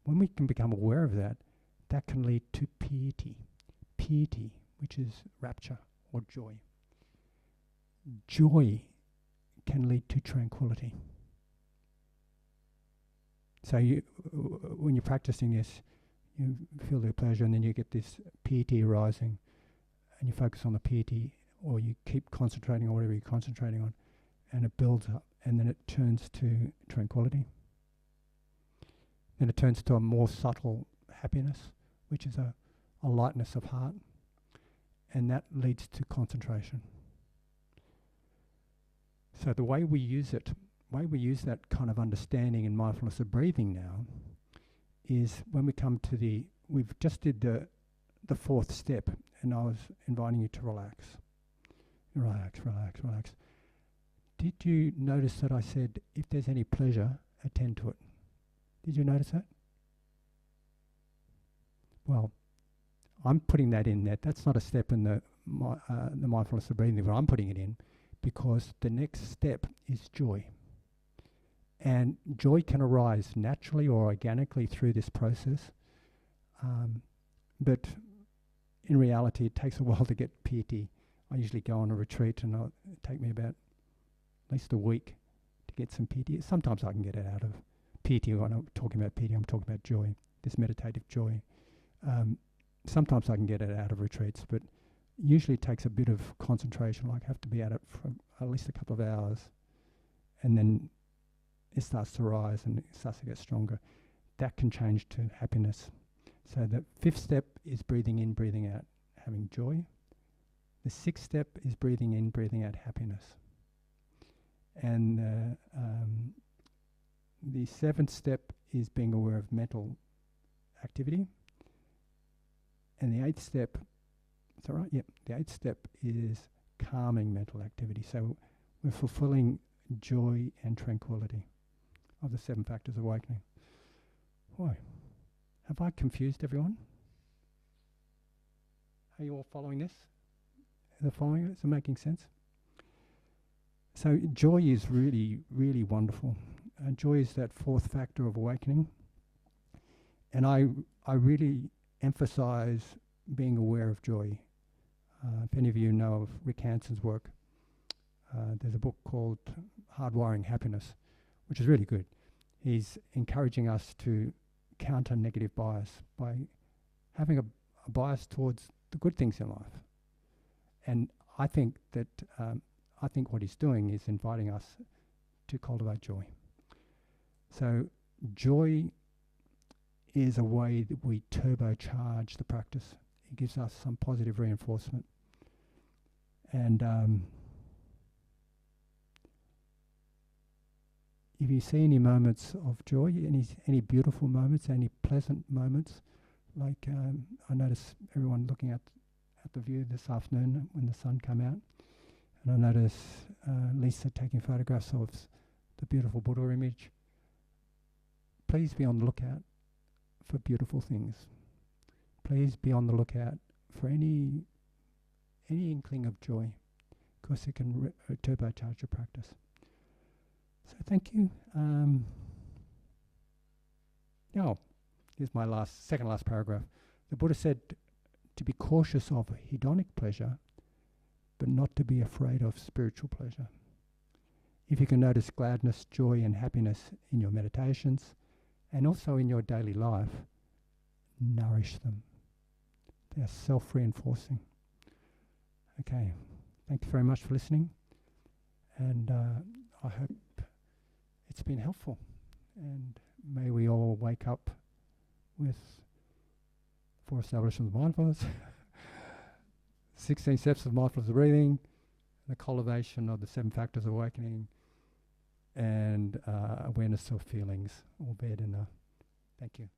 Speaker 1: when we can become aware of that, that can lead to piety. Piety, which is rapture or joy. Joy can lead to tranquility. So when you're practicing this, you feel the pleasure and then you get this piety arising and you focus on the piety, or you keep concentrating on whatever you're concentrating on, and it builds up, and then it turns to tranquility. Then it turns to a more subtle happiness, which is a lightness of heart, and that leads to concentration. So the way we use that kind of understanding in mindfulness of breathing now is when we come to we've just did the fourth step, and I was inviting you to relax. Relax, relax, relax. Did you notice that I said, if there's any pleasure, attend to it? Did you notice that? Well, I'm putting that in there. That's not a step in the mindfulness of breathing, but I'm putting it in because the next step is joy. And joy can arise naturally or organically through this process. But in reality, it takes a while to get piety. I usually go on a retreat and it'll take me about at least a week to get some piety. Sometimes I can get it out of piety. When I'm talking about piety, I'm talking about joy, this meditative joy. Sometimes I can get it out of retreats, but usually it takes a bit of concentration. Like I have to be at it for at least a couple of hours, and then it starts to rise and it starts to get stronger. That can change to happiness. So the fifth step is breathing in, breathing out, having joy. The sixth step is breathing in, breathing out happiness. And the seventh step is being aware of mental activity. And the eighth step, is that right? Yep. The eighth step is calming mental activity. So we're fulfilling joy and tranquility of the seven factors of awakening. Why? Have I confused everyone? Are you all following this? Is it following it? Is it making sense? So joy is really, really wonderful. Joy is that fourth factor of awakening. And I really emphasize being aware of joy. If any of you know of Rick Hanson's work, there's a book called Hardwiring Happiness, which is really good. He's encouraging us to counter negative bias by having a bias towards the good things in life. And I think that what he's doing is inviting us to cultivate joy. So joy is a way that we turbocharge the practice. It gives us some positive reinforcement. And if you see any moments of joy, any beautiful moments, any pleasant moments, like I notice everyone looking at the view this afternoon when the sun came out, and I notice Lisa taking photographs of the beautiful Buddha image. Please be on the lookout for beautiful things. Please be on the lookout for any inkling of joy, because it can turbocharge your practice. So thank you. Here's my second last paragraph. The Buddha said to be cautious of hedonic pleasure, but not to be afraid of spiritual pleasure. If you can notice gladness, joy, and happiness in your meditations, and also in your daily life, nourish them. They are self-reinforcing. Okay, thank you very much for listening, and I hope it's been helpful, and may we all wake up with 4 establishments of mindfulness, 16 steps of mindfulness breathing, the cultivation of the 7 factors of awakening, and awareness of feelings, all vedanā. Thank you.